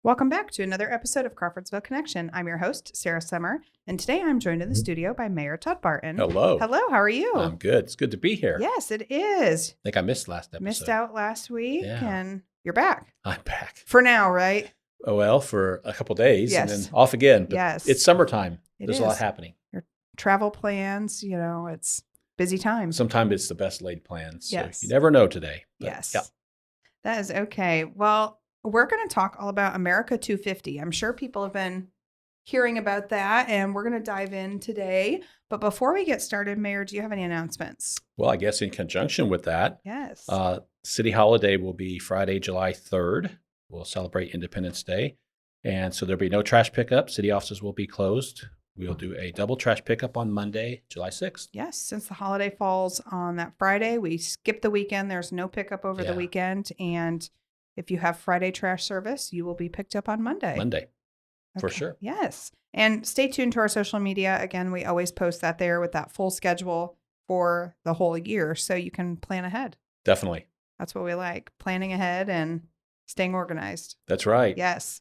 Welcome back to another episode of Crawfordsville Connection. I'm your host, Sarah Summer, and today I'm joined in the studio by Mayor Todd Barton. Hello. Hello, how are you? I'm good. It's good to be here. Yes, it is. I think I missed last episode. Missed out last week, Yeah. and you're back. I'm back. For now, right? Oh, well, for a couple days Yes. and then off again. But Yes. It's summertime. There's It a lot is. happening. Your travel plans, it's busy time. Sometimes it's the best laid plans. So Yes. you never know today. But Yes. Yeah. That is okay. Well, we're going to talk all about America 250. I'm sure people have been hearing about that, and we're going to dive in today. But before we get started, Mayor, do you have any announcements? Well, I guess in conjunction with that, Yes. city holiday will be Friday, July 3rd. We'll celebrate Independence Day. And so there'll be no trash pickup. City offices will be closed. We'll do a double trash pickup on Monday, July 6th. Yes, since the holiday falls on that Friday, we skip the weekend. There's no pickup over the Yeah. weekend. And if you have Friday trash service, you will be picked up on Monday. For sure. Yes. And stay tuned to our social media. Again, we always post that there with that full schedule for the whole year so you can plan ahead. Definitely. That's what we like, planning ahead and staying organized. That's right. Yes.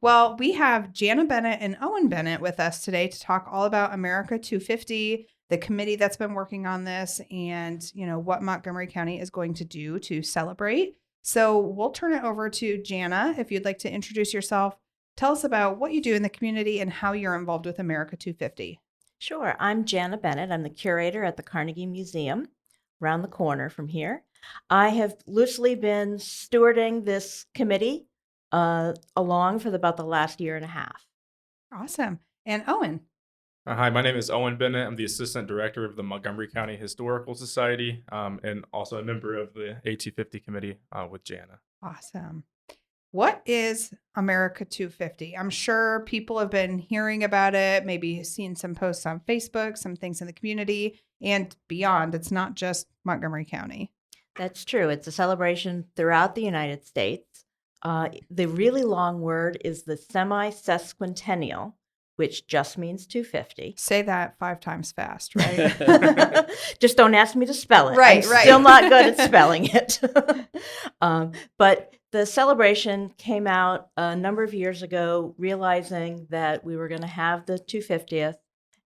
Well, we have Janna Bennett and Owen Bennett with us today to talk all about America 250, the committee that's been working on this, and what Montgomery County is going to do to celebrate. So we'll turn it over to Janna. If you'd like to introduce yourself, tell us about what you do in the community and how you're involved with America 250. Sure. I'm Janna Bennett. I'm the curator at the Carnegie Museum around the corner from here. I have loosely been stewarding this committee along for about the last year and a half. Awesome. And Owen. Hi, my name is Owen Bennett. I'm the Assistant Director of the Montgomery County Historical Society and also a member of the A250 Committee with Janna. Awesome. What is America 250? I'm sure people have been hearing about it, maybe seen some posts on Facebook, some things in the community and beyond. It's not just Montgomery County. That's true. It's a celebration throughout the United States. The really long word is the semi-sesquicentennial, which just means 250. Say that 5 times fast, right? Just don't ask me to spell it. Right, I'm right. still not good at spelling it. But the celebration came out a number of years ago, realizing that we were going to have the 250th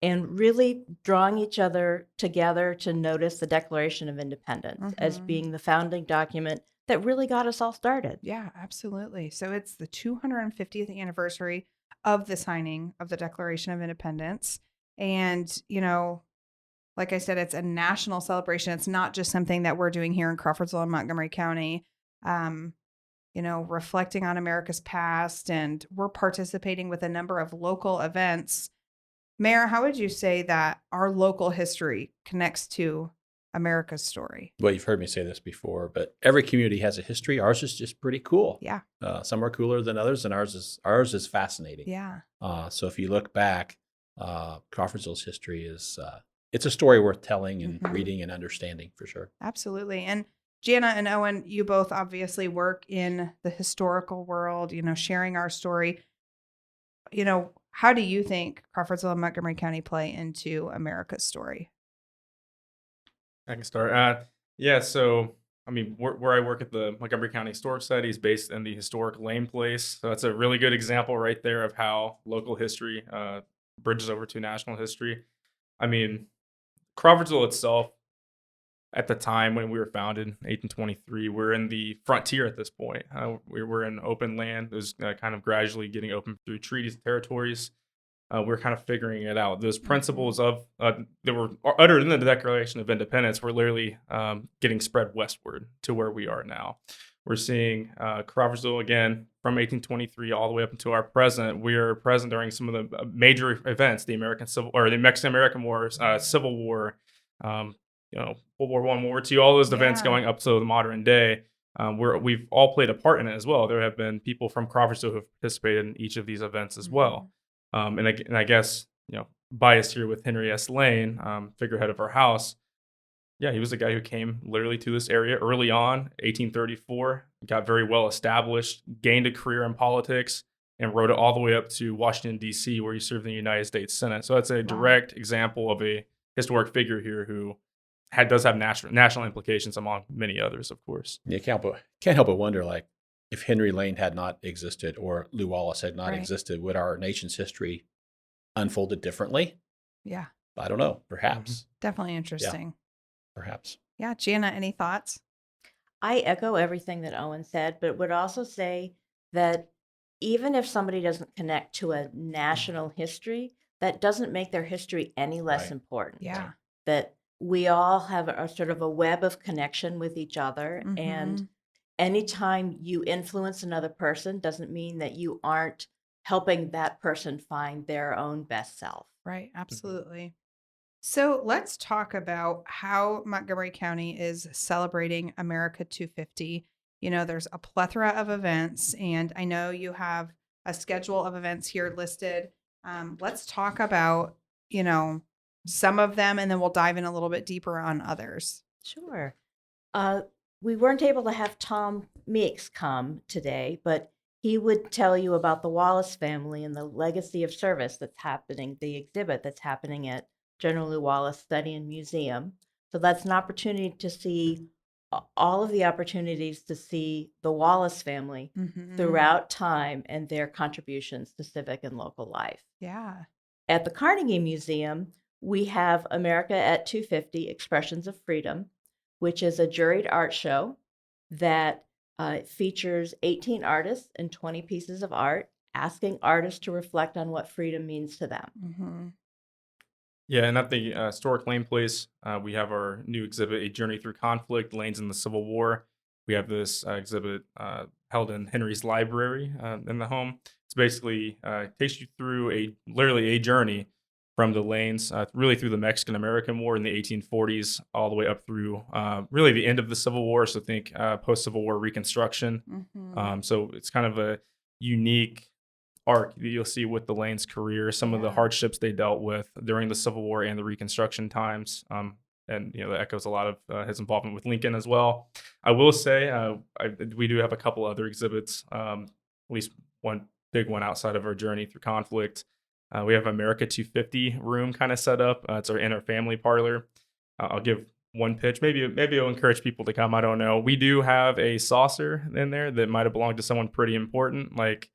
and really drawing each other together to notice the Declaration of Independence as being the founding document that really got us all started. Yeah, absolutely. So it's the 250th anniversary of the signing of the Declaration of Independence. And, like I said, it's a national celebration. It's not just something that we're doing here in Crawfordsville and Montgomery County, reflecting on America's past. And we're participating with a number of local events. Mayor, how would you say that our local history connects to America's story? Well, you've heard me say this before, but every community has a history. Ours is just pretty cool. Yeah. Some are cooler than others, and ours is fascinating. Yeah. So if you look back, Crawfordsville's history is it's a story worth telling and reading and understanding for sure. Absolutely. And Janna and Owen, you both obviously work in the historical world, sharing our story. How do you think Crawfordsville and Montgomery County play into America's story? I can start. So, where I work at the Montgomery County Historic Society is based in the historic Lane Place. So that's a really good example right there of how local history bridges over to national history. Crawfordsville itself, at the time when we were founded, 1823, we're in the frontier at this point. We were in open land. It was kind of gradually getting open through treaties and territories. We're kind of figuring it out. Those principles of that were uttered in the Declaration of Independence were literally getting spread westward to where we are now. We're seeing Crawfordsville again from 1823 all the way up until our present. We are present during some of the major events: the the Mexican-American War, Civil War, World War I, World War II, all those events going up to the modern day. We've all played a part in it as well. There have been people from Crawfordsville who have participated in each of these events as well. And I guess, biased here with Henry S. Lane, figurehead of our house. Yeah, he was the guy who came literally to this area early on, 1834, got very well established, gained a career in politics, and rode it all the way up to Washington, D.C., where he served in the United States Senate. So that's a direct example of a historic figure here who does have national implications among many others, of course. You can't help but wonder, if Henry Lane had not existed or Lew Wallace had not Right. existed, would our nation's history unfolded differently? Yeah, I don't know. Perhaps. definitely interesting. Perhaps. Yeah, Janna, any thoughts? I echo everything that Owen said, but would also say that even if somebody doesn't connect to a national history, that doesn't make their history any less Right. important. Yeah. That we all have a sort of a web of connection with each other. Mhm. And anytime you influence another person doesn't mean that you aren't helping that person find their own best self. Right, absolutely. So let's talk about how Montgomery County is celebrating America 250. You know, there's a plethora of events, and I know you have a schedule of events here listed. Let's talk about, some of them, and then we'll dive in a little bit deeper on others. Sure. We weren't able to have Tom Meeks come today, but he would tell you about the Wallace family and the legacy of service that's happening, the exhibit that's happening at General Lew Wallace Study and Museum. So that's an opportunity to see all of the opportunities to see the Wallace family Mhm. throughout time and their contributions to civic and local life. Yeah. At the Carnegie Museum, we have America at 250 Expressions of Freedom, which is a juried art show that features 18 artists and 20 pieces of art, asking artists to reflect on what freedom means to them. Hmm. Yeah, and at the historic Lane Place, we have our new exhibit, A Journey Through Conflict, Lanes in the Civil War. We have this exhibit held in Henry's library in the home. It's basically takes you through literally a journey from the lanes, really through the Mexican-American War in the 1840s, all the way up through really the end of the Civil War. So think post-Civil War Reconstruction. Hmm. So it's kind of a unique arc that you'll see with the Lane's career, some of the Yeah. hardships they dealt with during the Civil War and the Reconstruction times. And that echoes a lot of his involvement with Lincoln as well. I will say we do have a couple other exhibits, at least one big one outside of our journey through conflict. We have America 250 room kind of set up. It's our inner family parlor. I'll give one pitch. Maybe it'll encourage people to come. I don't know. We do have a saucer in there that might have belonged to someone pretty important, like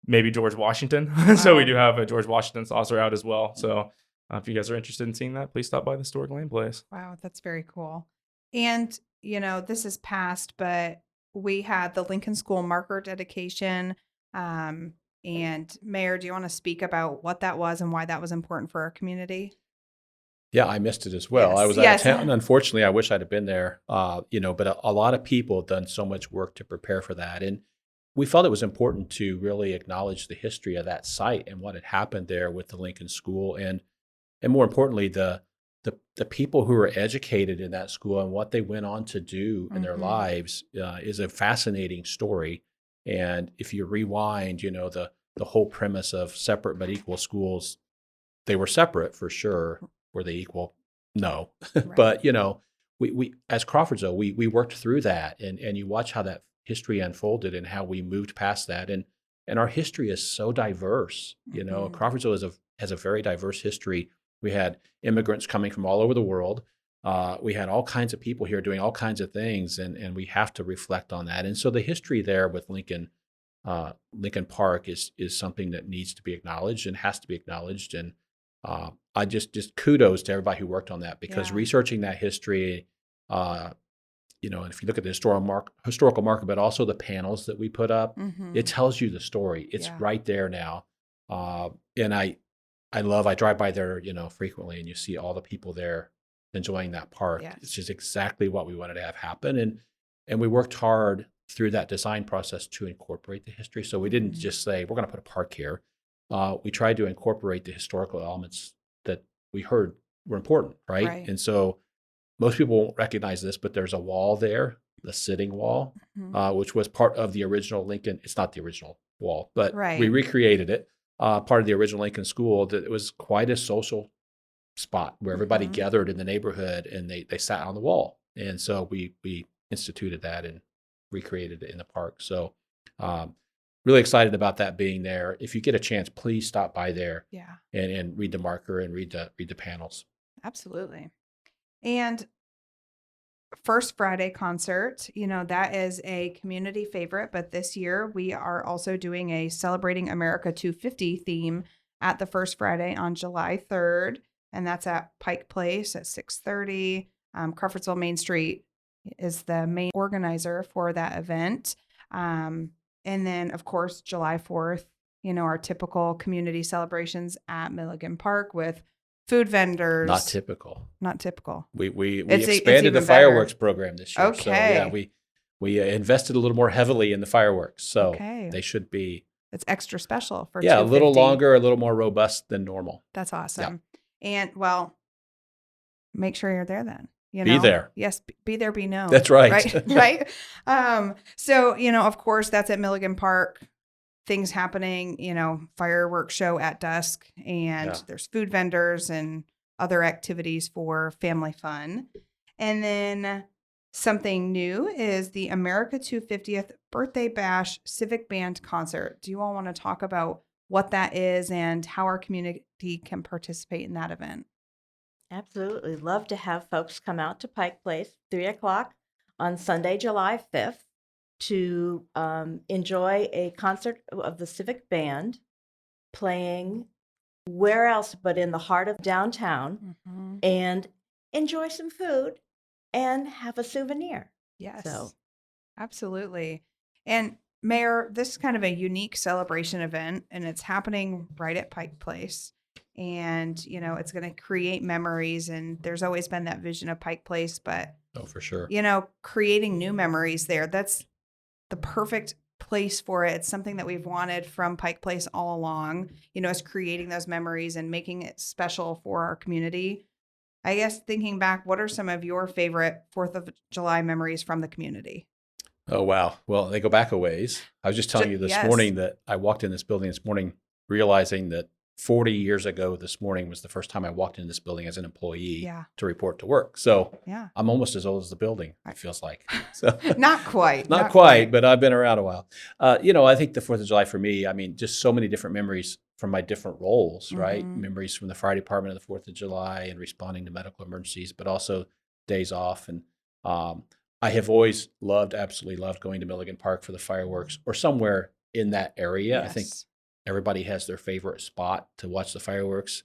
maybe George Washington. So we Wow. do have a George Washington saucer out as well. So if you guys are interested in seeing that, please stop by the historic Lane Place. Wow, that's very cool. And, this is past, but we had the Lincoln School marker dedication. And Mayor, do you want to speak about what that was and why that was important for our community? Yeah, I missed it as well. I Yes, was out yes. of town. And unfortunately, I wish I'd have been there. But a lot of people have done so much work to prepare for that. And we felt it was important to really acknowledge the history of that site and what had happened there with the Lincoln School. And more importantly, the people who were educated in that school and what they went on to do in their Mhm. lives is a fascinating story. And if you rewind, the whole premise of separate but equal schools, they were separate for sure. Were they equal? No. Right. But we as Crawfordsville, we worked through that, and you watch how that history unfolded and how we moved past that, and our history is so diverse. Mhm. Crawfordsville has a very diverse history. We had immigrants coming from all over the world. We had all kinds of people here doing all kinds of things, and we have to reflect on that. And so the history there with Lincoln Park is something that needs to be acknowledged and has to be acknowledged. And I just kudos to everybody who worked on that, because Yeah. researching that history, and if you look at the historical marker, but also the panels that we put up, Mhm. it tells you the story. It's Yeah. right there now. And I drive by there, frequently, and you see all the people there enjoying that park. Yes. It's just exactly what we wanted to have happen. And we worked hard through that design process to incorporate the history. So we didn't Mhm. just say, we're going to put a park here. We tried to incorporate the historical elements that we heard were important, right? Right. And so most people won't recognize this, but there's a wall there, the sitting wall, Mhm. which was part of the original Lincoln. It's not the original wall, but we Right. recreated it. Part of the original Lincoln School. That it was quite a social spot where everybody Mhm. gathered in the neighborhood, and they sat on the wall. And so we instituted that and recreated it in the park. So really excited about that being there. If you get a chance, please stop by there Yeah, and read the marker and read the panels. absolutely. And First Friday concert, that is a community favorite, but this year we are also doing a Celebrating America 250 theme at the First Friday on July 3rd, and that's at Pike Place at 6:30. Crawfordsville Main Street is the main organizer for that event. And then, of course, July 4th, our typical community celebrations at Milligan Park with food vendors. Not typical. Not typical. We It's expanded the even fireworks better. program this year. Okay. So yeah, we invested a little more heavily in the fireworks. So Okay. they should be It's extra special for a little 250. longer, a little more robust than normal. That's awesome. And make sure you're there then. Be there. Yes, be there, be known. That's right. Right. So, of course, that's at Milligan Park. Things happening, fireworks show at dusk, and there's food vendors and other activities for family fun. And then something new is the America 250th Birthday Bash Civic Band Concert. Do you all want to talk about what that is and how our community can participate in that event? Absolutely. Love to have folks come out to Pike Place, 3:00 on Sunday, July 5th, to enjoy a concert of the Civic Band playing where else but in the heart of downtown, and enjoy some food and have a souvenir. Yes, So, absolutely. And Mayor, this is kind of a unique celebration event, and it's happening right at Pike Place. And, it's going to create memories. And there's always been that vision of Pike Place, but, Oh, for sure. creating new memories there, that's the perfect place for it. It's something that we've wanted from Pike Place all along, is creating those memories and making it special for our community. I guess thinking back, what are some of your favorite 4th of July memories from the community? Oh, wow. Well, they go back a ways. I was just telling you this Yes. morning that I walked in this building this morning realizing that 40 years ago this morning was the first time I walked in this building as an employee Yeah. to report to work. So Yeah. I'm almost as old as the building, it feels like. So Not quite. Not quite, but I've been around a while. I think the 4th of July for me, just so many different memories from my different roles, right? Mhm. Memories from the fire department of the 4th of July and responding to medical emergencies, but also days off. And I have always absolutely loved going to Milligan Park for the fireworks or somewhere in that area. I think Yes. everybody has their favorite spot to watch the fireworks.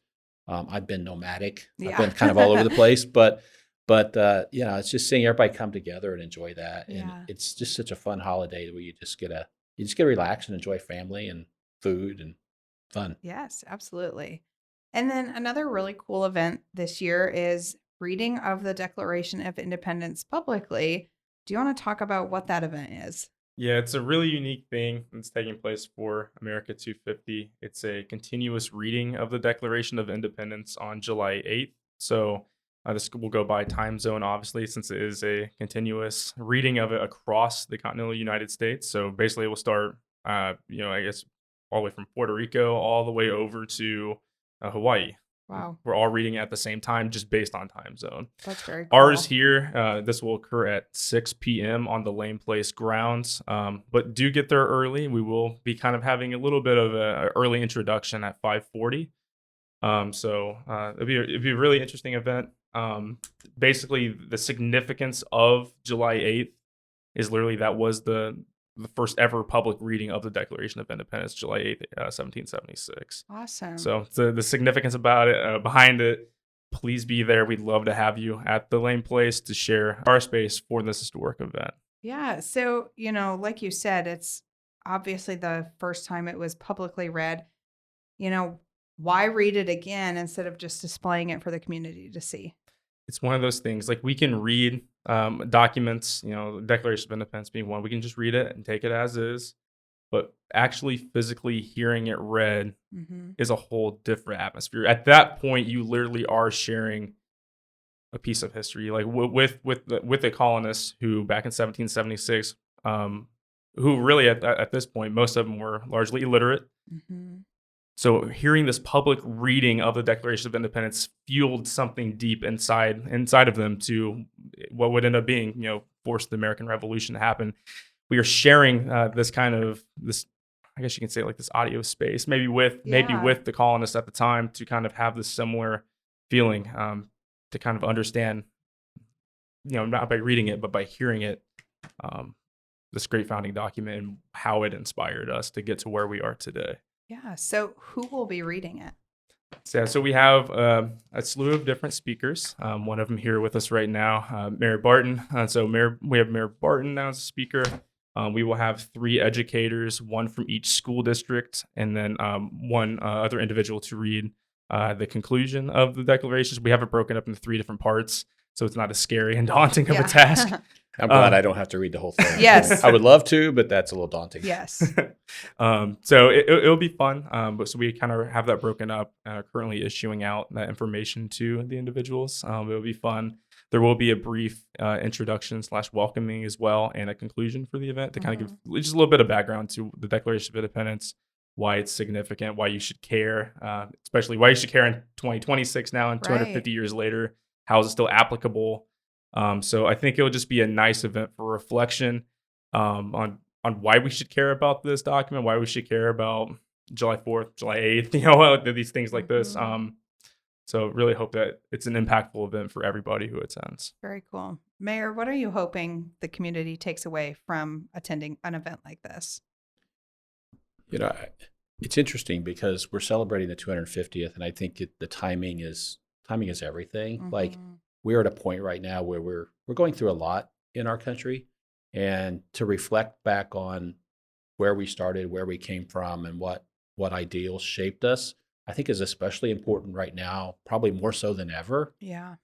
I've been nomadic. Yeah. I've been kind of all over the place, but it's just seeing everybody come together and enjoy that. Yeah. And it's just such a fun holiday where you just get to relax and enjoy family and food and fun. Yes, absolutely. And then another really cool event this year is reading of the Declaration of Independence publicly. Do you want to talk about what that event is? Yeah, it's a really unique thing that's taking place for America 250. It's a continuous reading of the Declaration of Independence on July 8th. So this will go by time zone, obviously, since it is a continuous reading of it across the continental United States. So basically, it will start, I guess, all the way from Puerto Rico all the way over to Hawaii. Wow, We're all reading at the same time, just based on time zone. that's very cool. Ours here, this will occur at 6 p.m. on the Lane Place grounds, but do get there early. We will be kind of having a little bit of an early introduction at 5:40. So it'll be a really interesting event. Basically, the significance of July 8th is literally that was the first ever public reading of the Declaration of Independence, July 8th, 1776. Awesome. So the significance about it, behind it, please be there. We'd love to have you at the Lane Place to share our space for this historic event. Yeah. So, like you said, it's obviously the first time it was publicly read. Why read it again instead of just displaying it for the community to see? It's one of those things, like we can read documents, the Declaration of Independence being one, we can just read it and take it as is. But actually physically hearing it read is a whole different atmosphere. At that point, you literally are sharing a piece of history, like with the colonists who back in 1776, who really at this point, most of them were largely illiterate. So hearing this public reading of the Declaration of Independence fueled something deep inside of them to what would end up being, force the American Revolution to happen. We are sharing this, I guess you can say, like this audio space, maybe with the colonists at the time, to kind of have this similar feeling, to kind of understand not by reading it, but by hearing it, this great founding document and how it inspired us to get to where we are today. Yeah. So who will be reading it? So we have a slew of different speakers. One of them here with us right now, Mayor Barton. We have Mayor Barton now as a speaker. We will have 3 educators, one from each school district, and then one other individual to read the conclusion of the declarations. We have it broken up into 3 different parts, so it's not as scary and daunting of a task. I'm glad I don't have to read the whole thing. Yes. I would love to, but that's a little daunting. Yes. So it'll be fun. But so we kind of have that broken up, currently issuing out that information to the individuals. It'll be fun. There will be a brief introduction / welcoming as well, and a conclusion for the event to kind of give just a little bit of background to the Declaration of Independence, why it's significant, why you should care, especially why you should care in 2026 now and 250 years later. How is it still applicable? So I think it'll just be a nice event for reflection on why we should care about this document, why we should care about July 4th, July 8th, these things like this. So really hope that it's an impactful event for everybody who attends. Very cool. Mayor, what are you hoping the community takes away from attending an event like this? It's interesting because we're celebrating the 250th, and I think the timing is everything. Like, we're at a point right now where we're going through a lot in our country, and to reflect back on where we started, where we came from, and what ideals shaped us, I think is especially important right now, probably more so than ever. Yeah.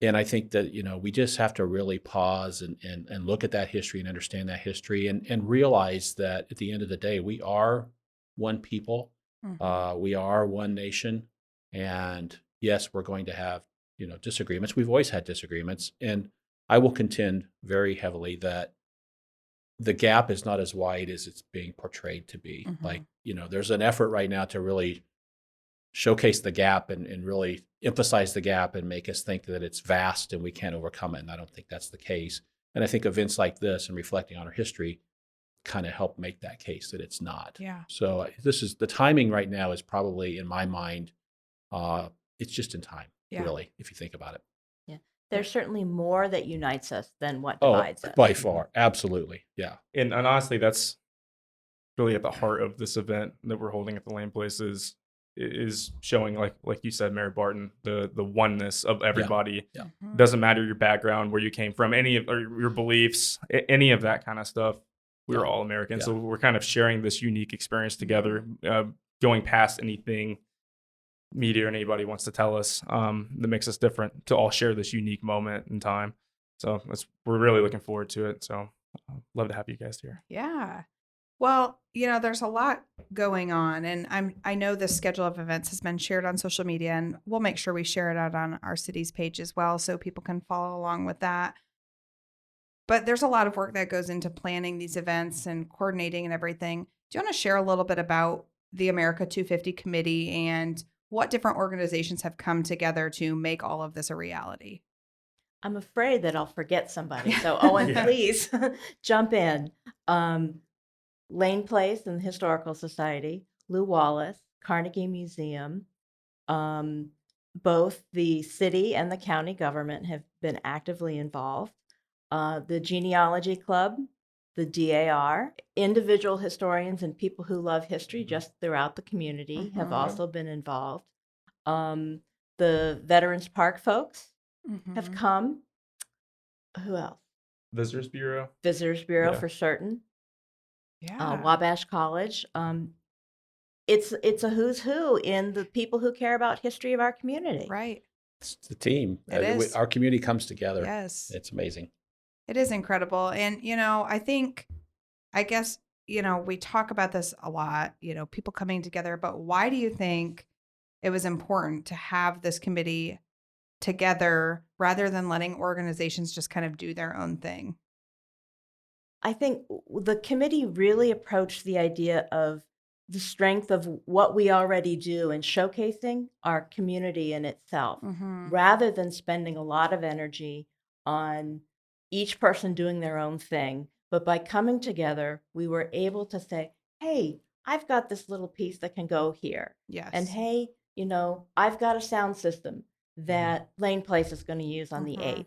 And I think that, we just have to really pause and look at that history and understand that history and realize that at the end of the day, we are one people. We are one nation. And yes, we're going to have, disagreements. We've always had disagreements. And I will contend very heavily that the gap is not as wide as it's being portrayed to be. Like, there's an effort right now to really showcase the gap and really emphasize the gap and make us think that it's vast and we can't overcome it. And I don't think that's the case. And I think events like this and reflecting on our history kind of help make that case that it's not. Yeah. So the timing right now is probably, in my mind, it's just in time, really, if you think about it. Yeah. There's certainly more that unites us than what divides us. By far. Absolutely. Yeah. And honestly, that's really at the heart of this event that we're holding at the Lane Place is showing, like you said, Mayor Barton, the oneness of everybody. Yeah. Doesn't matter your background, where you came from, any of or your beliefs, any of that kind of stuff. We're all Americans, so we're kind of sharing this unique experience together, going past anything media or anybody wants to tell us that makes us different, to all share this unique moment in time. So we're really looking forward to it. So love to have you guys here. Yeah. Well, there's a lot going on, and I know the schedule of events has been shared on social media, and we'll make sure we share it out on our city's page as well, so people can follow along with that. But there's a lot of work that goes into planning these events and coordinating and everything. Do you want to share a little bit about the America 250 Committee and what different organizations have come together to make all of this a reality? I'm afraid that I'll forget somebody. So Owen, please jump in. Lane Place and the Historical Society, Lou Wallace, Carnegie Museum, both the city and the county government have been actively involved. The Genealogy Club, the DAR, individual historians and people who love history just throughout the community have also been involved. The Veterans Park folks have come. Who else? Visitors Bureau. Visitors Bureau for certain. Yeah. Wabash College. It's a who's who in the people who care about history of our community. Right. It's the team. It is. Our community comes together. Yes. It's amazing. It is incredible. And, I guess, we talk about this a lot, people coming together, but why do you think it was important to have this committee together rather than letting organizations just kind of do their own thing? I think the committee really approached the idea of the strength of what we already do and showcasing our community in itself, rather than spending a lot of energy on each person doing their own thing. But by coming together, we were able to say, hey, I've got this little piece that can go here. Yes. And hey, I've got a sound system that Lane Place is going to use on the 8th.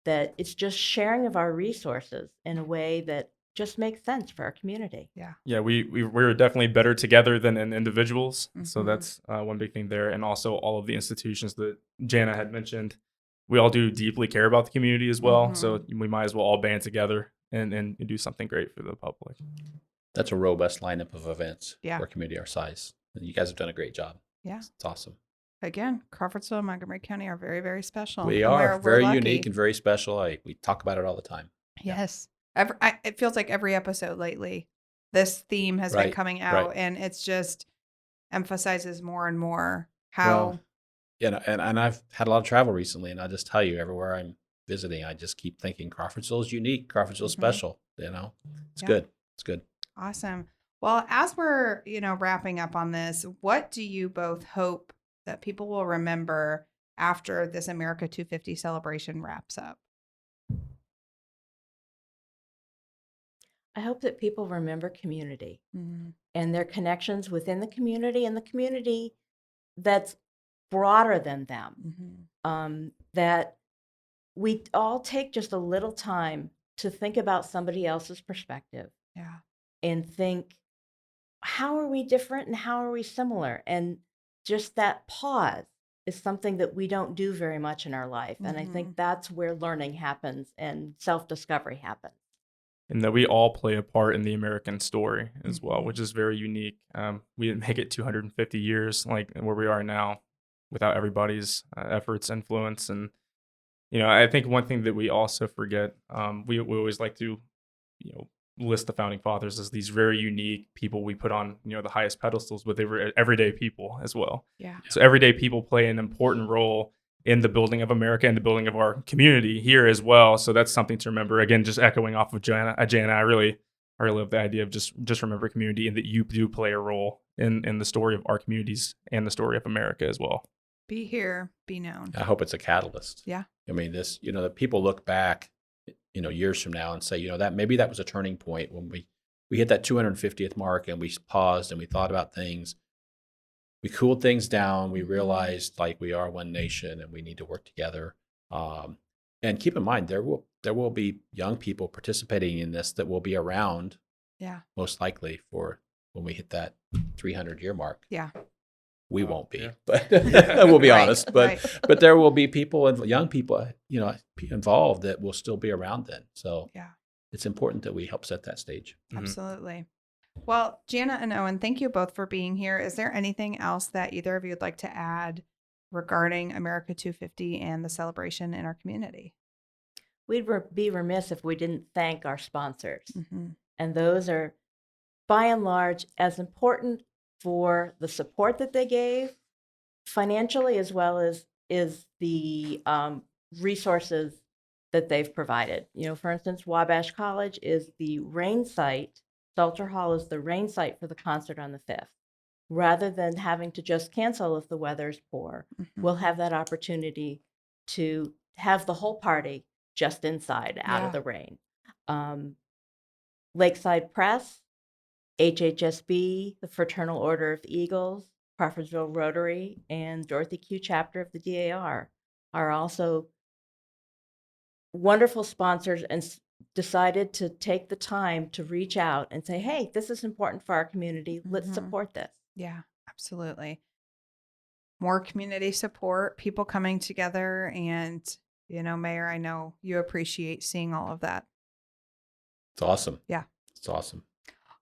that it's just sharing of our resources in a way that just makes sense for our community. Yeah, we're definitely better together than in individuals. So Mhm. that's one big thing there. And also all of the institutions that Janna had mentioned, we all do deeply care about the community as well. So we might as well all band together and do something great for the public. That's a robust lineup of events Yeah. for a community our size. And you guys have done a great job. Yeah. It's awesome. Again, Crawfordsville and Montgomery County are very, very special. We and are we're very lucky. unique and very special. We talk about it all the time. Yes. It feels like every episode lately, this theme has been Right, coming out, right. and it's just emphasizes more and more how. Well, and I've had a lot of travel recently, and I'll just tell you, everywhere I'm visiting, I just keep thinking Crawfordsville is unique. Crawfordsville is special. It's Yeah. good. It's good. Awesome. Well, as we're, wrapping up on this, what do you both hope that people will remember after this America 250 celebration wraps up? I hope that people remember community Mhm. and their connections within the community and the community that's broader than them. Mhm. That we all take just a little time to think about somebody else's perspective Yeah. and think, how are we different and how are we similar? And just that pause is something that we don't do very much in our life. And I think that's where learning happens and self-discovery happens. And that we all play a part in the American story as well, which is very unique. We didn't make it 250 years like where we are now without everybody's efforts, influence. And, I think one thing that we also forget, we always like to, list the founding fathers as these very unique people we put on, the highest pedestals, but they were everyday people as well. Yeah. So everyday people play an important role in the building of America and the building of our community here as well. So that's something to remember. Again, just echoing off of Janna, I really love the idea of just remember community and that you do play a role in the story of our communities and the story of America as well. Be here, be known. I hope it's a catalyst. Yeah. I mean, that people look back, years from now and say, that maybe that was a turning point when we hit that 250th mark and we paused and we thought about things. We cooled things down. We realized we are one nation and we need to work together. And keep in mind, there will be young people participating in this that will be around. Yeah. Most likely for when we hit that 300-year mark. Yeah. We won't be, yeah. but we'll be Right, honest. But there will be people and young people, involved that will still be around then. So Yeah. it's important that we help set that stage. Absolutely. Well, Janna and Owen, thank you both for being here. Is there anything else that either of you would like to add regarding America 250 and the celebration in our community? We'd be remiss if we didn't thank our sponsors. Mm-hmm. And those are, by and large, as important for the support that they gave financially as well as is the resources that they've provided. For instance, Wabash College is the rain site. Salter Hall is the rain site for the concert on the 5th. Rather than having to just cancel if the weather's poor, we'll have that opportunity to have the whole party just inside out of the rain. Lakeside Press, HHSB, the Fraternal Order of Eagles, Crawfordsville Rotary, and Dorothy Q chapter of the DAR are also wonderful sponsors and decided to take the time to reach out and say, hey, this is important for our community. Let's support this. Yeah, absolutely. More community support, people coming together. And, Mayor, I know you appreciate seeing all of that. It's awesome. Yeah. It's awesome.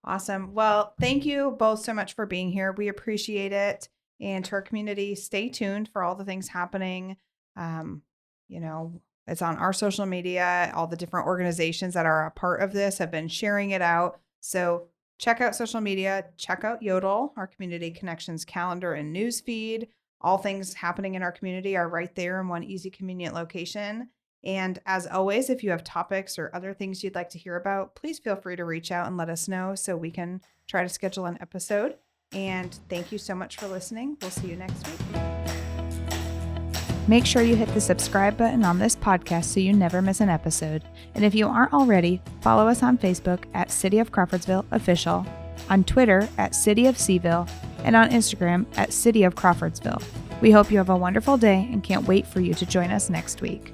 Awesome. Well, thank you both so much for being here. We appreciate it. And to our community, stay tuned for all the things happening. It's on our social media. All the different organizations that are a part of this have been sharing it out. So check out social media. Check out Yodel, our Community Connections calendar and news feed. All things happening in our community are right there in one easy, convenient location. And as always, if you have topics or other things you'd like to hear about, please feel free to reach out and let us know so we can try to schedule an episode. And thank you so much for listening. We'll see you next week. Make sure you hit the subscribe button on this podcast so you never miss an episode. And if you aren't already, follow us on Facebook at City of Crawfordsville Official, on Twitter at City of Seaville, and on Instagram at City of Crawfordsville. We hope you have a wonderful day and can't wait for you to join us next week.